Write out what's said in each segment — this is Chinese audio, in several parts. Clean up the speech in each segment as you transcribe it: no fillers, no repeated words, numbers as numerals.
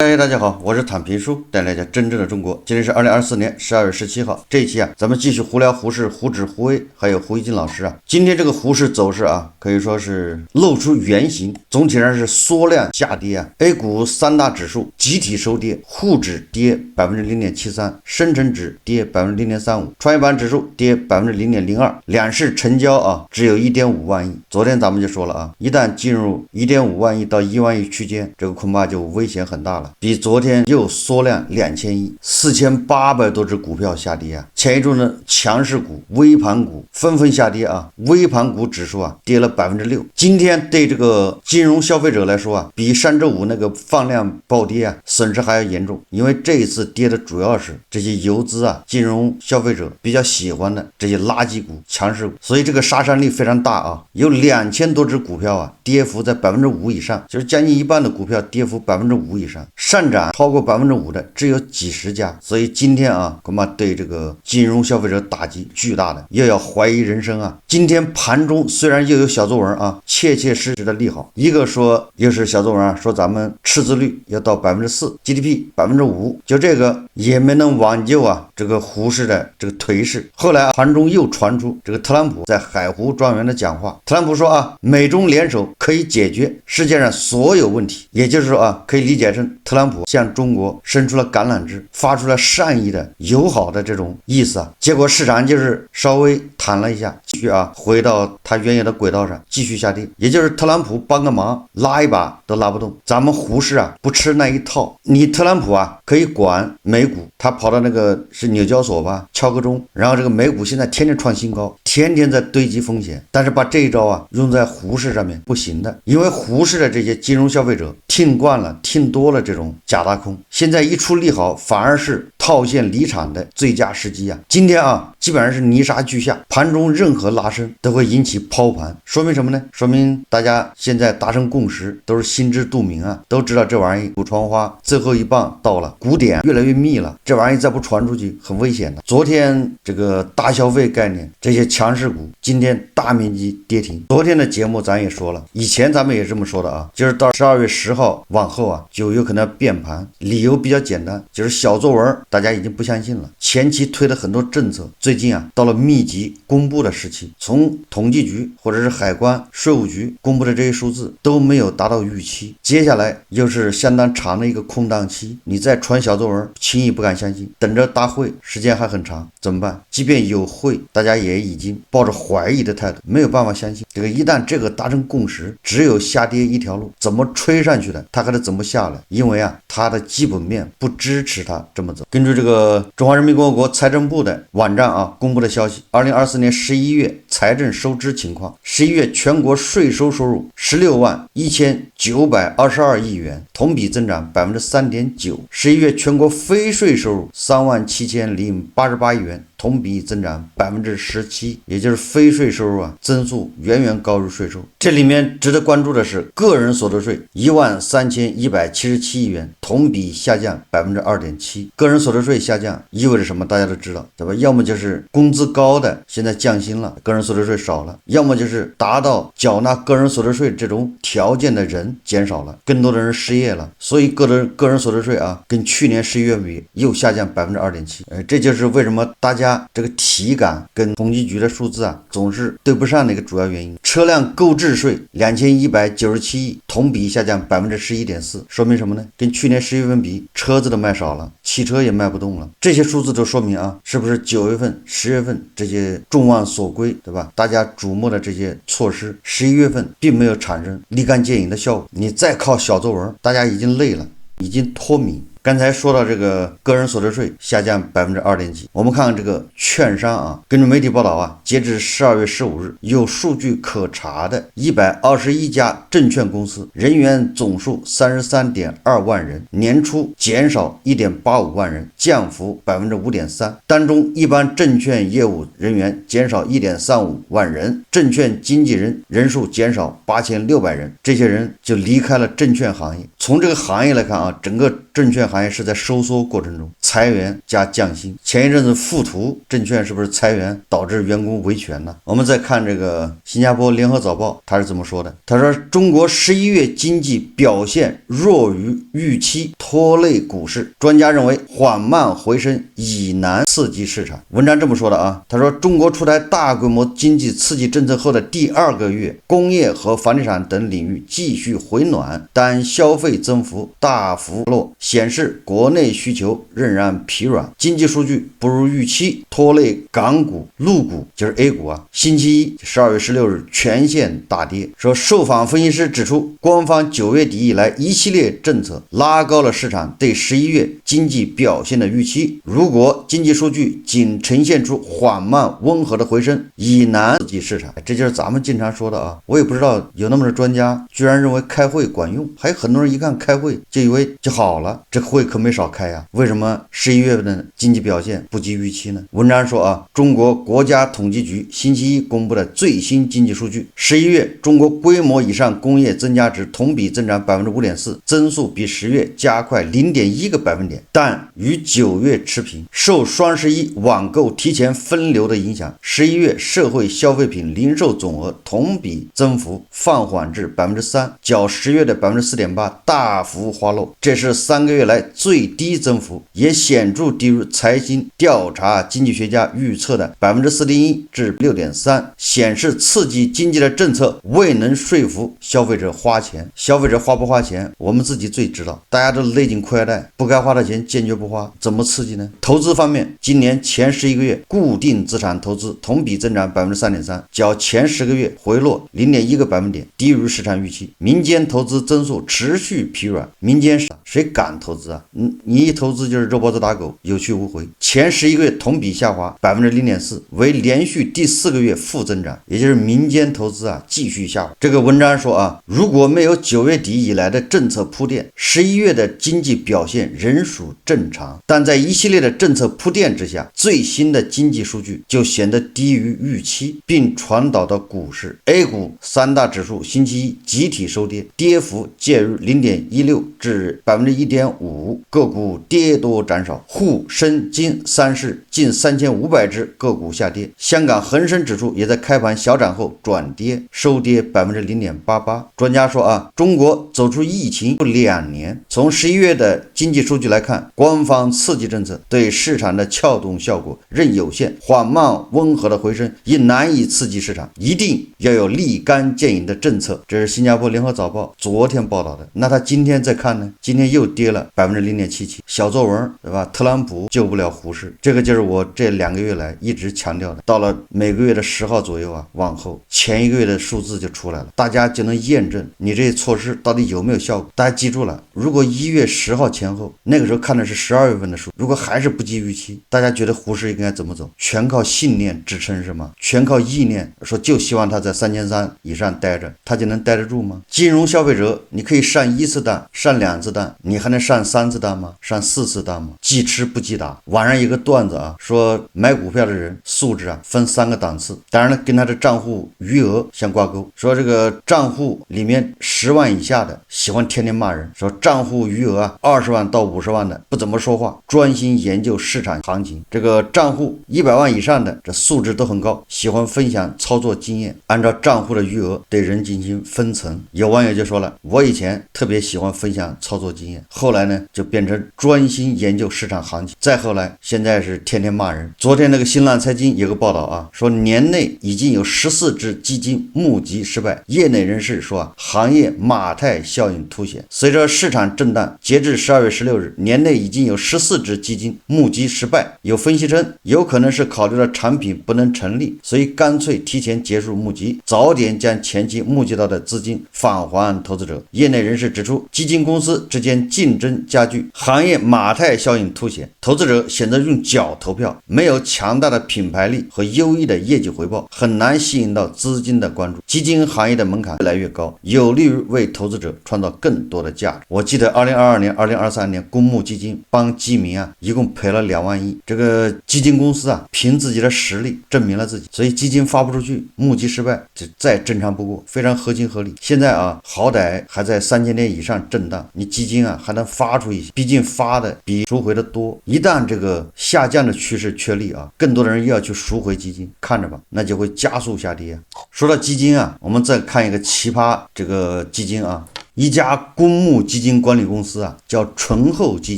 嗨，大家好，我是躺平叔，带来家真正的中国。今天是2024年12月17号，这一期啊，咱们继续胡聊胡适、胡指、胡威，还有胡一金老师啊。今天这个胡适走势啊，可以说是露出原形，总体上是缩量下跌啊。A 股三大指数集体收跌，沪指跌0.73%，深成指跌0.35%，创业板指数跌0.02%，两市成交啊只有1.5万亿。昨天咱们就说了啊，一旦进入1.5万亿到1万亿区间，这个恐怕就危险很大了。比昨天又缩量2000亿，4800多只股票下跌啊。前一周呢，强势股、微盘股纷纷下跌啊，微盘股指数啊跌了6%。今天对这个金融消费者来说啊，比上周五那个放量暴跌啊，损失还要严重，因为这一次跌的主要是这些游资啊、金融消费者比较喜欢的这些垃圾股、强势股，所以这个杀伤力非常大啊，有2000多只股票啊，跌幅在5%以上，就是将近一半的股票跌幅5%以上。上涨超过5%的只有几十家，所以今天啊，恐怕对这个金融消费者打击巨大的，又要怀疑人生啊。今天盘中虽然又有小作文啊，切切实实的利好，一个说又是小作文啊，说咱们赤字率要到4%，GDP 5%，就这个也没能挽救啊这个胡适的这个颓势。后来盘中又传出这个特朗普在海湖庄园的讲话，特朗普说啊，美中联手可以解决世界上所有问题，也就是说啊，可以理解成特朗普向中国伸出了橄榄枝，发出了善意的友好的这种意思啊。结果市场就是稍微弹了一下，继续啊回到它原有的轨道上，继续下跌。也就是特朗普帮个忙，拉一把都拉不动。咱们胡适啊不吃那一套，你特朗普啊可以管美股，他跑到那个是纽交所吧，敲个钟，然后这个美股现在天天创新高，天天在堆积风险。但是把这一招啊用在胡适上面不行的，因为胡适的这些金融消费者听惯了、听多了这种假大空，现在一出利好，反而是套现离场的最佳时机啊！今天啊，基本上是泥沙俱下，盘中任何拉升都会引起抛盘，说明什么呢？说明大家现在达成共识，都是心知肚明啊，都知道这玩意鼓窗花最后一棒到了，鼓点越来越密了，这玩意再不传出去很危险的。昨天这个大消费概念这些强势股，今天大面积跌停。昨天的节目咱也说了，以前咱们也这么说的啊，就是到12月10号往后啊，就有可能变盘，理由比较简单，就是小作文大家已经不相信了，前期推的很多政策，最近啊到了密集公布的时期，从统计局或者是海关、税务局公布的这些数字都没有达到预期，接下来又是相当长的一个空档期，你再传小作文，轻易不敢相信，等着大会时间还很长，怎么办？即便有会，大家也已经抱着怀疑的态度，没有办法相信。这个一旦这个达成共识，只有下跌一条路，怎么吹上去的，它还得怎么下来，因为啊它的基本面不支持它这么走。根据这个中华人民共和国财政部的网站啊公布的消息，2024年11月财政收支情况，11月全国税收收入161922亿元，同比增长3.9%；11月全国非税收入37088亿元，同比增长17%，也就是非税收入啊增速远远高于税收。这里面值得关注的是个人所得税13177亿元，同比下降2.7%。个人所得税下降意味着什么？大家都知道，对吧？要么就是工资高的现在降薪了，个人所得税少了；要么就是达到缴纳个人所得税这种条件的人减少了，更多的人失业了，所以个人所得税啊，跟去年11月比又下降2.7%。这就是为什么大家这个体感跟统计局的数字啊总是对不上的一个主要原因。车辆购置税2197亿，同比下降11.4%，说明什么呢？跟去年11月份比，车子都卖少了，汽车也卖不动了。这些数字都说明啊，是不是9月份、10月份这些众望所归，对吧？大家瞩目的这些措施，11月份并没有产生立竿见影的效果。你再靠小作文，大家已经累了，已经脱敏。刚才说到这个个人所得税下降2.几%，我们看看这个券商啊，根据媒体报道啊，截至12月15日，有数据可查的121家证券公司人员总数33.2万人，年初减少1.85万人，降幅5.3%。当中一般证券业务人员减少1.35万人，证券经纪人人数减少8600人，这些人就离开了证券行业。从这个行业来看啊，整个证券行业是在收缩过程中。裁员加降薪。前一阵子富途证券是不是裁员导致员工维权呢？我们再看这个新加坡联合早报，他是这么说的，他说中国11月经济表现弱于预期，拖累股市，专家认为缓慢回升已难刺激市场。文章这么说的啊，他说中国出台大规模经济刺激政策后的第2个月，工业和房地产等领域继续回暖，但消费增幅大幅落，显示国内需求仍然疲软，经济数据不如预期，拖累港股、陆股，就是 A 股啊。星期一12月16日全线大跌。说受访分析师指出，官方9月底以来一系列政策拉高了市场对11月经济表现的预期，如果经济数据仅呈现出缓慢温和的回升，已难刺激市场。这就是咱们经常说的啊，我也不知道有那么多专家居然认为开会管用，还有很多人一看开会就以为就好了，这会可没少开啊。为什么11月份的经济表现不及预期呢？文章说啊，中国国家统计局星期一公布的最新经济数据，11月中国规模以上工业增加值同比增长 5.4%， 增速比10月加快 0.1个百分点，但与9月持平。受双11网购提前分流的影响，11月社会消费品零售总额同比增幅放缓至 3%， 较10月的 4.8% 大幅滑落，这是3个月来最低增幅，也显著低于财新调查经济学家预测的 4.1% 至 6.3%， 显示刺激经济的政策未能说服消费者花钱。消费者花不花钱我们自己最知道，大家都勒紧裤腰带，不该花的钱坚决不花，怎么刺激呢？投资方面，今年前11个月固定资产投资同比增长 3.3%， 较前10个月回落 0.1个百分点，低于市场预期。民间投资增速持续疲软，民间谁敢投资啊？你一投资就是肉包子打狗，有去无回。前11个月同比下滑 0.4%， 为连续第4个月负增长，也就是民间投资啊继续下滑。这个文章说啊，如果没有9月底以来的政策铺垫，11月的经济表现仍属正常，但在一系列的政策铺垫之下，最新的经济数据就显得低于预期，并传导到股市。A 股3大指数星期一集体收跌，跌幅介于 0.16 至 1.5%， 个股跌多涨少，沪深金3市近3500只个股下跌。香港恒生指数也在开盘小涨后转跌，收跌 0.88%。 专家说啊，中国走出疫情2年，从11月的经济数据来看，官方刺激政策对市场的撬动效果仍有限，缓慢温和的回升也难以刺激市场，一定要有立竿见影的政策。这是新加坡联合早报昨天报道的。那他今天再看呢，今天又跌了 0.77%， 小作文对吧？特朗普救不了胡适，这个就是我这2个月来一直强调的。到了每个月的10号左右啊，往后前1个月的数字就出来了，大家就能验证你这些措施到底有没有效果。大家记住了，如果1月10号前后，那个时候看的是12月份的数，如果还是不及预期，大家觉得胡适应该怎么走？全靠信念支撑是吗？全靠意念，说就希望他在3300以上待着，他就能待得住吗？金融消费者你可以上1次当，上2次当，你还能上3次当吗？上4次当吗？记吃不记打。网上有个段子啊，说买股票的人素质啊分3个档次，当然了跟他的账户余额相挂钩。说这个账户里面10万以下的喜欢天天骂人，说账户余额啊20万到50万的不怎么说话，专心研究市场行情。这个账户100万以上的这素质都很高，喜欢分享操作经验，按照账户的余额对人进行分层。有网友就说了，我以前特别喜欢分享操作经验，后来呢就变成专心研究市场行情，再后来现在是天天骂人。昨天那个新浪财经有个报道啊，说年内已经有14只基金募集失败，业内人士说啊，行业马太效应凸显。随着市场震荡，截至12月16日，年内已经有14只基金募集失败。有分析称，有可能是考虑到产品不能成立，所以干脆提前结束募集，早点将前期募集到的资金返还投资者。业内人士指出，基金公司之间竞争加剧，行业马太效应凸显，投资者选择用脚投票，没有强大的品牌力和优异的业绩回报，很难吸引到资金的关注。基金行业的门槛越来越高，有利于为投资者创造更多的价值。我记得2022年、2023年，公募基金帮基民啊，一共赔了2万亿。这个基金公司啊，凭自己的实力证明了自己，所以基金发不出去，募集失败，这再正常不过，非常合情合理。现在啊，好歹还在3000点以上震荡，你基金啊还能发出一些，毕竟发的比赎回的多。一旦这个下降的趋势确立啊，更多的人又要去赎回基金，看着吧，那就会加速下跌。说到基金啊，我们再看一个奇葩这个基金啊。一家公募基金管理公司啊，叫醇厚基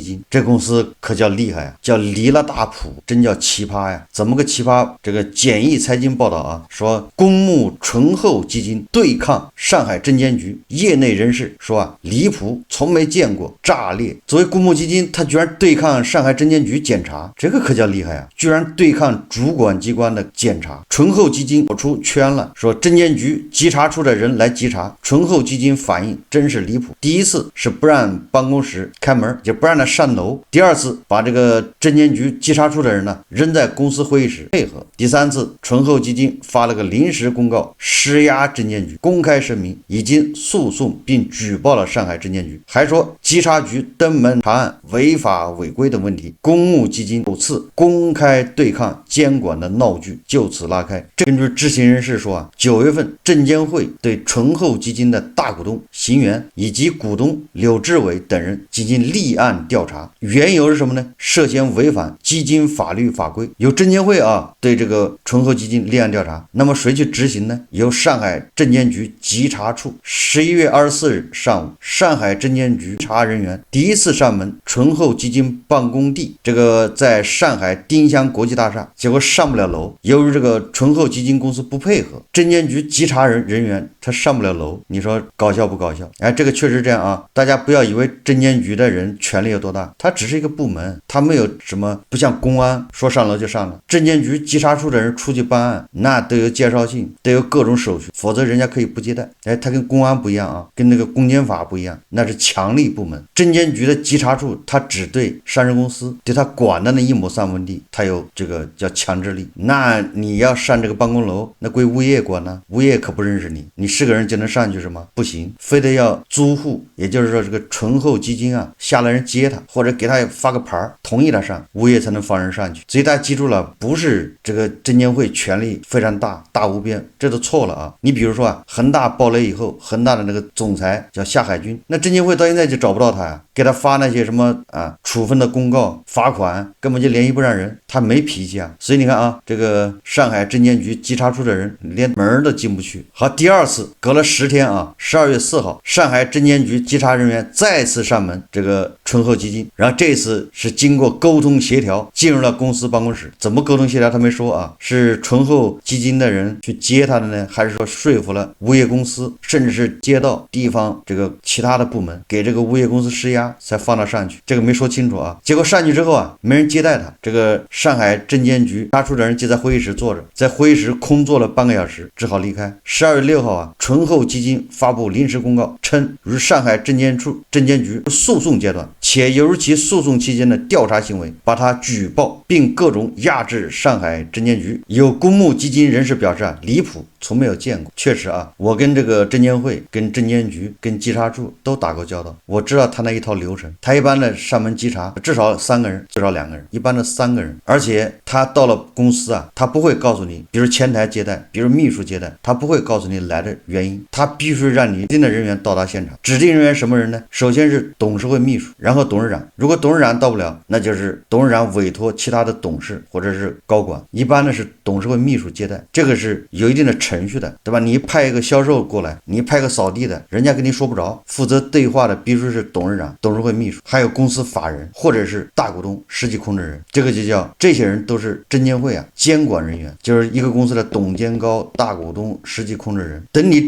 金，这公司可叫厉害啊，叫离了大谱，真叫奇葩呀！怎么个奇葩？这个简易财经报道啊，说公募醇厚基金对抗上海证监局，业内人士说啊，离谱，从没见过，炸裂。作为公募基金，他居然对抗上海证监局检查，这个可叫厉害啊！居然对抗主管机关的检查。醇厚基金跑出圈了，说证监局稽查处的人来稽查，醇厚基金反应真是离谱。第一次是不让办公室开门，就不让他上楼；第二次把这个证监局稽查处的人呢扔在公司会议室配合；第三次醇厚基金发了个临时公告，施压证监局，公开声明已经诉讼并举报了上海证监局，还说稽查局登门查案违法违规的问题。公募基金首次公开对抗监管的闹剧就此拉开。根据知情人士说啊，9月份证监会对醇厚基金的大股东邢源以及股东柳志伟等人进行立案调查，缘由是什么呢？涉嫌违反基金法律法规，由证监会啊对这个醇厚基金立案调查。那么谁去执行呢？由上海证监局稽查处。11月24日上午，上海证监局查人员第一次上门醇厚基金办公地，这个在上海丁香国际大厦，结果上不了楼。由于这个醇厚基金公司不配合，证监局稽查人员他上不了楼，你说搞笑不搞笑？哎，这个确实这样啊，大家不要以为证监局的人权力有多大，他只是一个部门，他没有什么，不像公安说上楼就上了。证监局稽查处的人出去办案，那都有介绍信，都有各种手续，否则人家可以不接待。哎，他跟公安不一样啊，跟那个公检法不一样，那是强力部门。证监局的稽查处，他只对上市公司，对他管的那1亩3分地，他有这个叫强制力。那你要上这个办公楼，那归物业管呢，物业可不认识你，你是个人就能上去是吗？不行，非得要租户，也就是说这个醇厚基金啊下来人接他，或者给他发个牌同意他上，物业才能放人上去。所以大家记住了，不是这个证监会权力非常大，大无边，这都错了啊。你比如说啊，恒大爆雷以后，恒大的那个总裁叫夏海军，那证监会到现在就找不到他呀，给他发那些什么啊处分的公告、罚款，根本就联系不上人，他没脾气啊。所以你看啊，这个上海证监局稽查处的人连门都进不去。好，第二次隔了10天啊，12月4号，上海证监局稽查人员再次上门这个醇厚基金，然后这次是经过沟通协调进入了公司办公室。怎么沟通协调他没说啊，是醇厚基金的人去接他的呢，还是说说服了物业公司，甚至是街道地方这个其他的部门给这个物业公司施压才放他上去，这个没说清楚啊。结果上去之后啊，没人接待他，这个上海证监局查处的人就在会议室坐着，在会议室空坐了半个小时，只好离开。12月6号啊，醇厚基金发布临时公告称，与上海证监局诉讼阶段，且由于其诉讼期间的调查行为，把他举报并各种压制上海证监局。有公募基金人士表示啊，离谱，从没有见过。确实啊，我跟这个证监会、跟证监局、跟稽查处都打过交道，我知道他那一套流程。他一般的上门稽查至少3个人，最少2个人，一般的3个人。而且他到了公司啊，他不会告诉你，比如前台接待，比如秘书接待，他不会告诉你来的原因，他必须让你指定的人员到达现场。指定人员什么人呢？首先是董事会秘书，然后董事长。如果董事长到不了，那就是董事长委托其他的董事或者是高管，一般的是董事会秘书接待，这个是有一定的程序的，对吧？你派一个销售过来，你派个扫地的，人家跟你说不着，负责对话的必须是董事长、董事会秘书，还有公司法人或者是大股东、实际控制人，这个就叫这些人都是证监会啊监管人员，就是一个公司的董监高、大股东、实际控制人。等你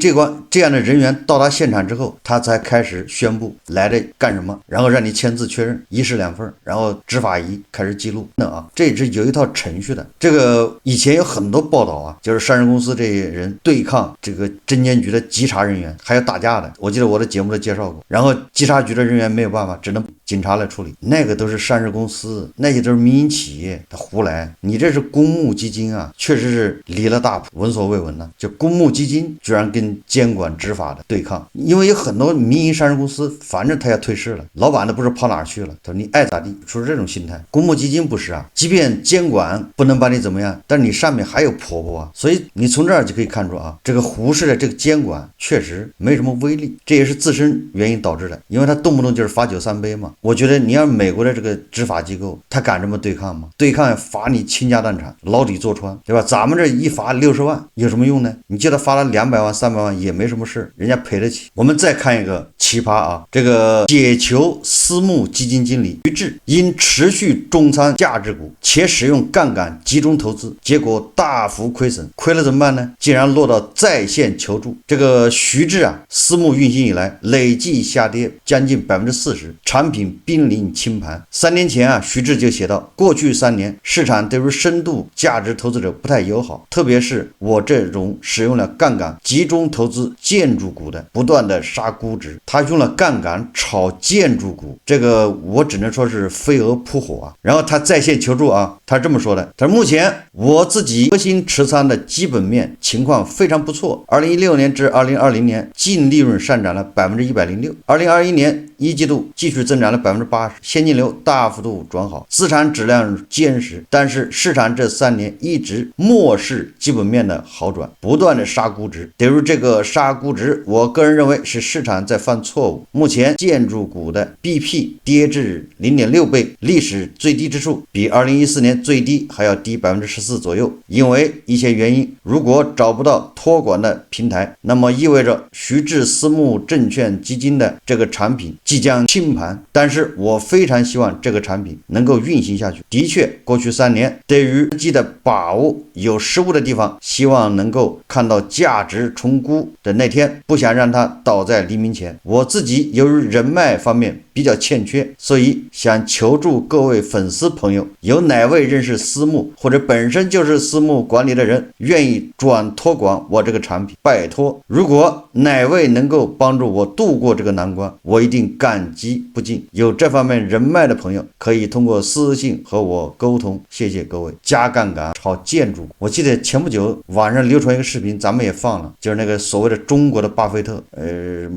这样的人员到达现场之后，他才开始宣布来的干什么，然后让你签字确认，1式2份，然后执法仪开始记录。那啊，这是有一套程序的。这个以前有很多报道啊，就是上市公司这些人对抗这个证监局的稽查人员，还有打架的，我记得我的节目都介绍过。然后稽查局的人员没有办法，只能警察来处理，那个都是上市公司，那些都是民营企业，他胡来。你这是公募基金啊，确实是离了大谱，闻所未闻呢。就公募基金居然跟监管执法的对抗，因为有很多民营上市公司，反正他要退市了，老板都不知道跑哪儿去了，他说你爱咋地，出这种心态。公募基金不是啊，即便监管不能把你怎么样，但是你上面还有婆婆啊，所以你从这儿就可以看出啊，这个胡适的这个监管确实没什么威力，这也是自身原因导致的，因为他动不动就是罚酒三杯嘛。我觉得你要美国的这个执法机构，他敢这么对抗吗？对抗罚你倾家荡产，牢底坐穿，对吧？咱们这一罚60万有什么用呢？你叫他罚了200万300万也没什么事，人家赔得起。我们再看一个奇葩啊，这个解求私募基金经理徐志因持续重仓价值股且使用杠杆集中投资，结果大幅亏损，亏了怎么办呢？竟然落到在线求助。这个徐志啊，私募运行以来累计下跌将近40%，产品濒临清盘。3年前啊，徐志就写道，过去3年市场对于深度价值投资者不太友好，特别是我这种使用了杠杆集中投资建筑股的，不断的杀估值。他用了杠杆炒建筑股，这个我只能说是飞蛾扑火啊。然后他在线求助啊，他这么说的，他说目前我自己核心持仓的基本面情况非常不错，2016年至2020年净利润上涨了106%，2021年一季度继续增长了80%，现金流大幅度转好，资产质量坚实。但是市场这3年一直漠视基本面的好转，不断的杀估值。对于这个杀估值，我个人认为是市场在犯错误。目前建筑股的 BP 跌至 0.6 倍，历史最低之处，比2014年最低还要低14%左右。因为一些原因，如果找不到托管的平台，那么意味着徐志私募证券基金的这个产品即将清盘。但是我非常希望这个产品能够运行下去。的确，过去3年对于自己的把握有失误的地方，希望能够看到价值重估的那天，不想让它倒在黎明前。我自己由于人脉方面比较欠缺，所以想求助各位粉丝朋友，有哪位认识私募或者本身就是私募管理的人，愿意转托管我这个产品，拜托。如果哪位能够帮助我度过这个难关，我一定感激不尽。有这方面人脉的朋友可以通过私信和我沟通，谢谢各位。加杠杆炒建筑，我记得前不久网上流传一个视频，咱们也放了，就是那个所谓的中国的巴菲特，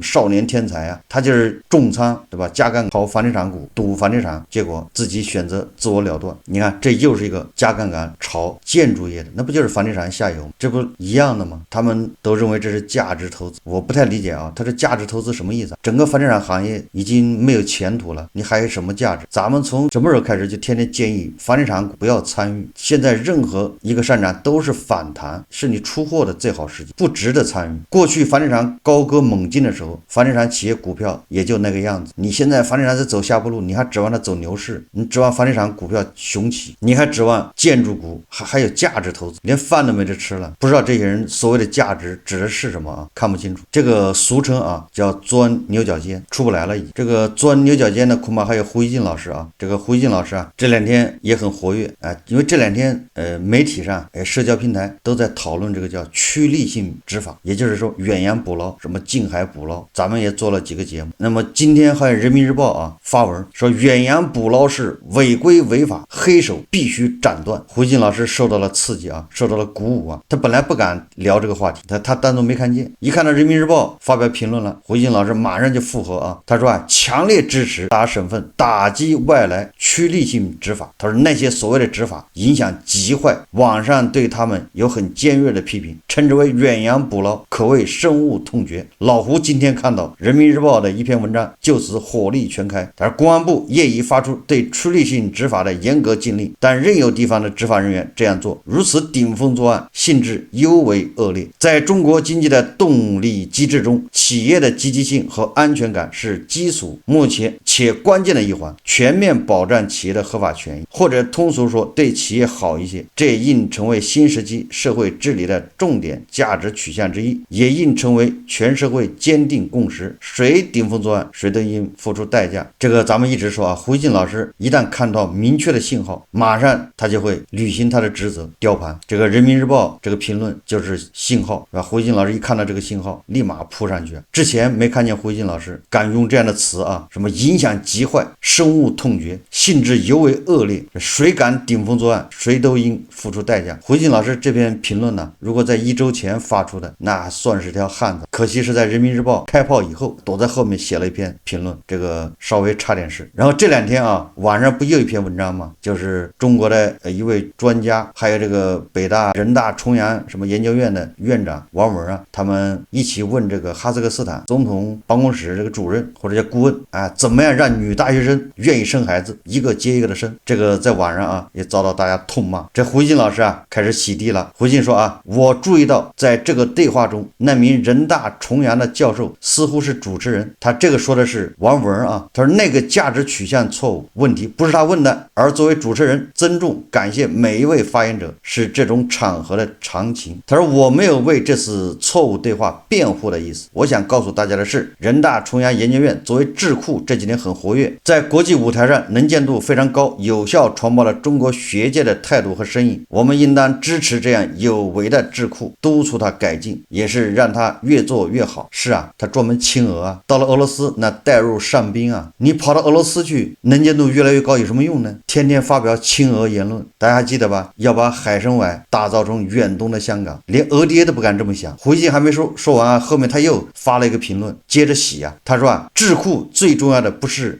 少年天才啊，他就是重仓，对吧？加杠杆炒房地产股，赌房地产，结果自己选择自我了断。你看，这又是一个加杠杆炒建筑业的，那不就是房地产下游，这不一样的吗？他们都认为这是价值投资，我不太理解啊，他这价值投资什么意思？整个房地产行业已经没有前途了，你还有什么价值？咱们从什么时候开始就天天建议房地产股不要参与？现在任何一个上涨都是反弹，是你出货的最好时机，不值得参与。过去房地产高歌猛进的时候，房地产企业股票也就那个样子。你现在房地产在走下坡路，你还指望它走牛市？你指望房地产股票雄起？你还指望建筑股还有价值投资？连饭都没得吃了。不知道这些人所谓的价值指的是什么啊？看不清楚。这个俗称啊叫钻牛角尖，出不来了。这个钻牛角尖的恐怕还有胡一进老师啊。这个胡一进老师啊，这2天也很活跃啊，因为这2天媒体上社交平台都在讨论这个叫趋利性执法，也就是说远洋捕捞，什么近海捕捞，咱们也做了几个节目。那么今天还有人民日报啊发文说远洋捕捞是违规违法，黑手必须斩断。胡一进老师受到了刺激啊，受到了鼓舞啊，他本来不敢聊这个话题，他当作没看见，一看到人民日报发表评论了，胡一进老师马上就附和啊，他说啊，强烈支持大省份打击外来趋利性执法。他说那些所谓的执法影响极坏，网上对他们有很尖锐的批评，称之为远洋捕捞，可谓深恶痛绝。老胡今天看到人民日报的一篇文章，就此火力全开。但是公安部业已发出对趋利性执法的严格禁令，但仍有地方的执法人员这样做，如此顶风作案，性质尤为恶劣。在中国经济的动力机制中，企业的积极性和安全感是基础，目前且关键的一环，全面保障企业的合法权益，或者通俗说对企业好一些，这也应成为新时期社会治理的重点价值取向之一，也应成为全社会坚定共识。谁顶风作案，谁都应付出代价。这个咱们一直说啊，胡一进老师一旦看到明确的信号，马上他就会履行他的职责，雕盘。这个人民日报这个评论就是信号，胡一进老师一看到这个信号，立马扑上去。之前没看见胡一进老师敢用这样的词啊，什么影响象极坏，深恶痛绝，性质尤为恶劣，谁敢顶风作案，谁都应付出代价。回信老师这篇评论呢，如果在1周前发出的，那算是条汉子，可惜是在人民日报开炮以后，躲在后面写了一篇评论，这个稍微差点事。然后这2天啊，晚上不又一篇文章吗？就是中国的一位专家，还有这个北大、人大、重阳什么研究院的院长王文啊，他们一起问这个哈萨克斯坦总统办公室这个主任或者叫顾问啊，怎么样让女大学生愿意生孩子，一个接一个的生。这个在网上啊也遭到大家痛骂。这回信老师啊开始洗地了。回信说啊，我注意到在这个对话中，那名人大重阳的教授似乎是主持人，他这个说的是王文啊，他说那个价值取向错误问题不是他问的，而作为主持人尊重感谢每一位发言者是这种场合的常情。他说我没有为这次错误对话辩护的意思，我想告诉大家的是，人大重阳研究院作为智库这几年很活跃，在国际舞台上能见度非常高，有效传播了中国学界的态度和声音，我们应当支持这样有为的智库，督促他改进，也是让他越做越好。是啊，他专门亲俄啊，到了俄罗斯那带入上宾啊，你跑到俄罗斯去能见度越来越高有什么用呢？天天发表亲俄言论，大家还记得吧？要把海参崴打造成远东的香港，连俄爹都不敢这么想。回信还没说完啊，后面他又发了一个评论，接着洗啊，他说啊，智库最重要的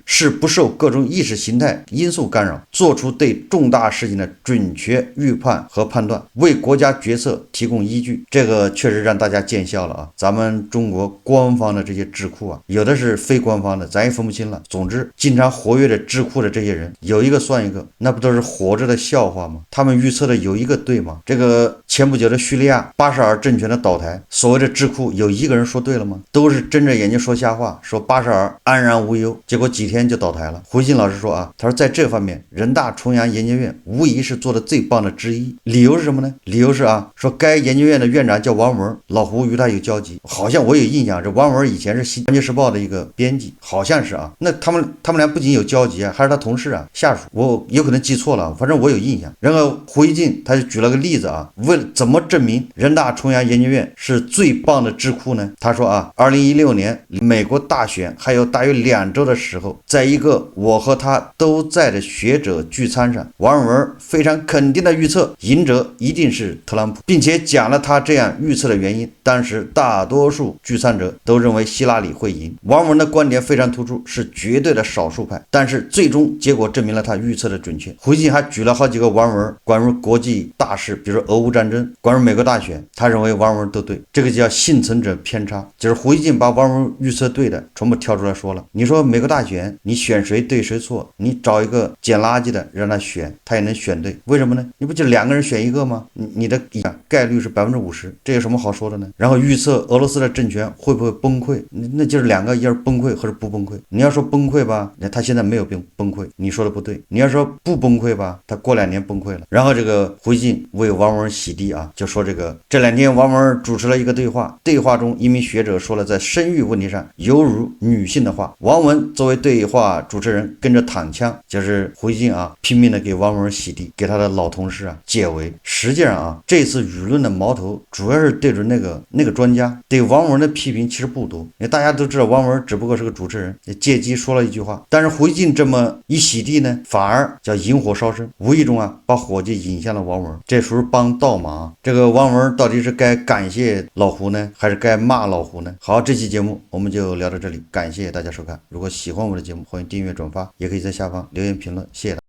是不受各种意识形态因素干扰，做出对重大事情的准确预判和判断，为国家决策提供依据。这个确实让大家见笑了啊！咱们中国官方的这些智库啊，有的是非官方的，咱也分不清了。总之，经常活跃的智库的这些人，有一个算一个，那不都是活着的笑话吗？他们预测的有一个对吗？这个前不久的叙利亚巴沙尔政权的倒台，所谓的智库有一个人说对了吗？都是睁着眼睛说瞎话，说巴沙尔安然无忧，结果几天就倒台了。回信老师说啊，他说在这方面，人大重阳研究院无疑是做的最棒的之一。理由是什么呢？理由是啊，说该研究院的院长叫王文，老胡与他有交集，好像我有印象，这王文以前是《环球时报》的一个编辑，好像是啊。那他们俩不仅有交集啊，还是他同事啊、下属，我有可能记错了，反正我有印象。然后回信他就举了个例子啊，为了怎么证明人大重阳研究院是最棒的智库呢？他说啊，2016年美国大选还有大约2周的时候，在一个我和他都在的学者聚餐上，王文非常肯定的预测赢者一定是特朗普，并且讲了他这样预测的原因。当时大多数聚餐者都认为希拉里会赢，王文的观点非常突出，是绝对的少数派，但是最终结果证明了他预测的准确。回信还举了好几个王文关于国际大事，比如说俄乌战争，关于美国大选，他认为王文都对，这个叫幸存者偏差，就是回信把王文预测对的全部挑出来说了。你说美国大选你选谁对谁错，你找一个捡垃圾的让他选，他也能选对，为什么呢？你不就2个人选一个吗？你的概率是50%，这有什么好说的呢？然后预测俄罗斯的政权会不会崩溃，那就是2个，一是崩溃或者不崩溃。你要说崩溃吧，他现在没有崩溃，你说的不对。你要说不崩溃吧，他过2年崩溃了。然后这个回信为王文洗地啊，就说这2天王文主持了一个对话，对话中一名学者说了在生育问题上犹如女性的话，王文作为对话主持人跟着躺枪，就是回信啊拼命的给王文洗地，给他的老同事啊解围。实际上啊，这次舆论的矛头主要是对准那个专家，对王文的批评其实不多，因为大家都知道王文只不过是个主持人，借机说了一句话，但是回信这么一洗地呢，反而叫引火烧身，无意中啊把火计引向了王文，这时候帮倒忙。这个王文到底是该感谢老胡呢，还是该骂老胡呢？好，这期节目我们就聊到这里，感谢大家收看。如果喜欢我的节目，欢迎订阅转发，也可以在下方留言评论，谢谢大家。